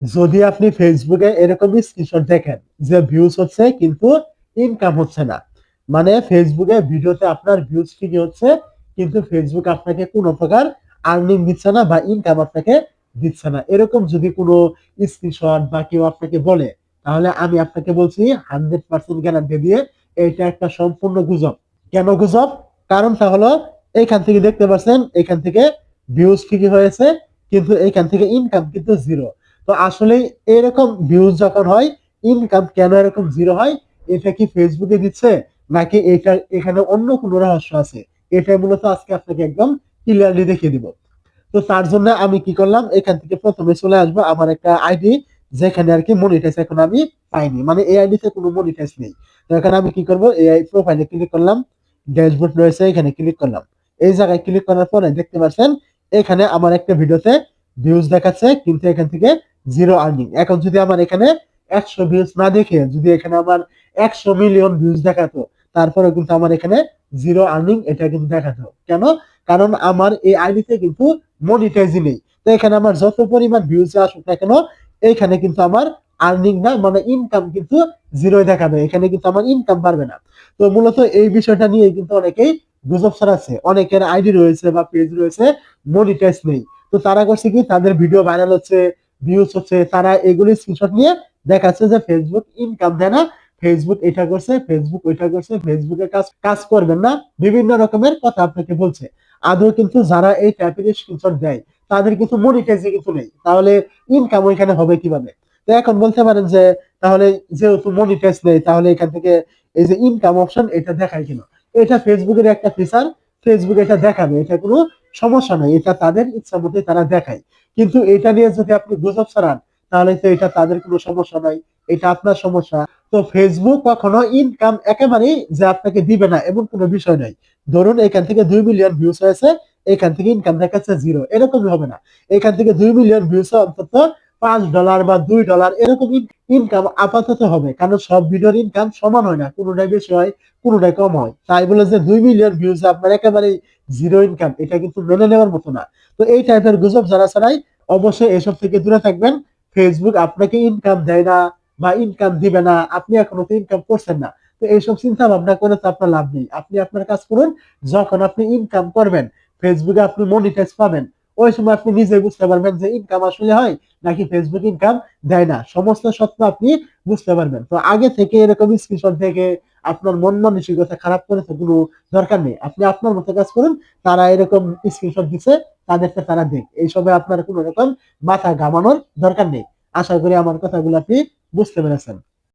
যদি আপনি ফেসবুকে এরকমই স্ক্রিনশট দেখেন যে ভিউজ হচ্ছে কিন্তু ইনকাম হচ্ছে না, মানে ফেসবুকে ভিডিওতে আপনার ভিউজ ঠিকই হচ্ছে কিন্তু ফেসবুক আপনাকে কোনো প্রকার আর্নিং দিচ্ছে না বা ইনকাম আপনাকে দিচ্ছে না, এরকম যদি কোনো স্ক্রিনশট বা কেউ আপনাকে বলে, তাহলে আমি আপনাকে বলছি 100% গ্যারান্টি দিয়ে এটা একটা সম্পূর্ণ গুজব। কেন গুজব? কারণটা হলো এইখান থেকে দেখতে পাচ্ছেন, এখান থেকে ভিউজ ঠিকই হয়েছে কিন্তু এইখান থেকে ইনকাম কিন্তু জিরো। তো আসলে এরকম ভিউজ যখন হয়, ইনকাম কেন এরকম জিরো হয়? এটা কি ফেসবুকে দিচ্ছে নাকি এটা এখানে অন্য কোনো রহস্য আছে? এটা মূলত আজকে আপনাকে একদম ক্লিয়ারলি দেখিয়ে দিব। তো তার জন্য আমি কি করলাম, এখান থেকে প্রথমে চলে আসবো আমার একটা আইডি যেখানে আর কি মনিটাইজ এখন আমি পাইনি, মানে এই আইডিতে কোনো মনিটাইজ নেই। তো এখানে আমি কি করবো, এআই প্রোফাইলে ক্লিক করলাম, ড্যাশবোর্ড রয়েছে এখানে ক্লিক করলাম। এই জায়গায় ক্লিক করার পরে দেখতে পাচ্ছেন এখানে আমার একটা ভিডিওতে ভিউজ দেখাচ্ছে কিন্তু এখান থেকে জিরো আর্নিং। এখন যদি আমার এখানে 100 ভিউজ না দেখে যদি এখানে আমার 100 মিলিয়ন ভিউজ দেখাতো, তারপরে কিন্তু আমার এখানে জিরো আর্নিং এটা কিন্তু দেখাতো। কেন? কারণ আমার এই আইডিতে কিন্তু মনিটাইজই নেই। তো এখানে আমার যত পরিমাণ ভিউজ আসুক না কেন, এইখানে কিন্তু আমার আর্নিং না, মানে ইনকাম কিন্তু জিরোই দেখাবে, এখানে কিন্তু আমার ইনকাম পারবে না। তো মূলত এই বিষয়টা নিয়ে কিন্তু অনেকেই গুজব ছড়াচ্ছে, অনেকের আইডি রয়েছে বা পেজ রয়েছে মনিটাইজ নেই। তো তারা করছে কি, তাদের ভিডিও ভাইরাল হচ্ছে, ভিউজ হচ্ছে, তারা এগুলি স্ক্রিনশট নিয়ে দেখাচ্ছে যে ফেসবুক ইনকাম দেয় না, ফেসবুক এটা করছে, ফেসবুক ওইটা করছে, ফেসবুকের কাজ কাজ করবেন না, বিভিন্ন রকমের কথা আপনাকে বলছে। আদৌ কিন্তু যারা এই টাইপের স্ক্রিনশট দেয় তাদের কিন্তু মনিটাইজে কিন্তু নেই, তাহলে ইনকাম ওইখানে হবে কিভাবে? তো এখন বলতে পারেন যে তাহলে যেহেতু মনিটাইজ নেই তাহলে এখান থেকে এই যে ইনকাম অপশন এটা দেখায় কেন? এটা ফেসবুকের একটা ফিচার, ফেসবুক এটা দেখাবে, এটা কোনো সমস্যা নয়, এটা তাদের ইচ্ছা মতে তারা দেখায়। কিন্তু এটা নিয়ে যদি আপনি গুজব ছড়ান তাহলে তো এটা তাদের কোনো সমস্যা নাই, এটা আপনার সমস্যা। তো ফেসবুক কখনো ইনকাম একেবারেই যে আপনাকে দিবে না এমন কোনো বিষয় নাই। ধরুন এখান থেকে 2 মিলিয়ন ভিউজ হয়েছে, এখান থেকে ইনকাম দেখাচ্ছে জিরো, এরকমই হবে না। এখান থেকে 2 মিলিয়ন ভিউজ অন্তত $5 বা $2 এরকম ইনকাম আপাতত হবে, কারণ সব ভিডিওর ইনকাম সমান হয় না, কোনোটাই বেশি হয় কোনোটাই কম হয়। তাই বলে যে 2 মিলিয়ন ভিউজ আপনার একেবারে জিরো ইনকাম, এটা কিন্তু মেনে নেওয়ার মতো না। তো এই টাইপের গুজব যারা ছাড়াই অবশ্যই এসব থেকে দূরে থাকবেন। ফেসবুক আপনাকে ইনকাম দেয় না বা ইনকাম দিবে না, আপনি এখনো তো ইনকাম করছেন না, তো এইসব চিন্তা ভাবনা করে তো আপনার লাভ নেই। আপনি আপনার কাজ করুন, যখন আপনি ইনকাম করবেন, ফেসবুকে আপনি মনিটাইজ পাবেন, ওই সময় আপনি নিজে বুঝতে পারবেন যে ইনকাম আসলে হয় নাকি ফেসবুক ইনকাম দেয় না, সমস্ত সত্য আপনি বুঝতে পারবেন। তো আগে থেকে এরকম স্ক্রিনশট দেখে আপনার মন মানসিকতা খারাপ করে তো কোনো দরকার নেই, আপনি আপনার মতো কাজ করুন। তারা এরকম স্ক্রিনশট দিচ্ছে, তাদেরকে তারা দেখ, এইসবে আপনার কোনো রকম মাথা ঘামানোর দরকার নেই। আশা করি আমার কথাগুলো আপনি বুঝতে পেরেছেন।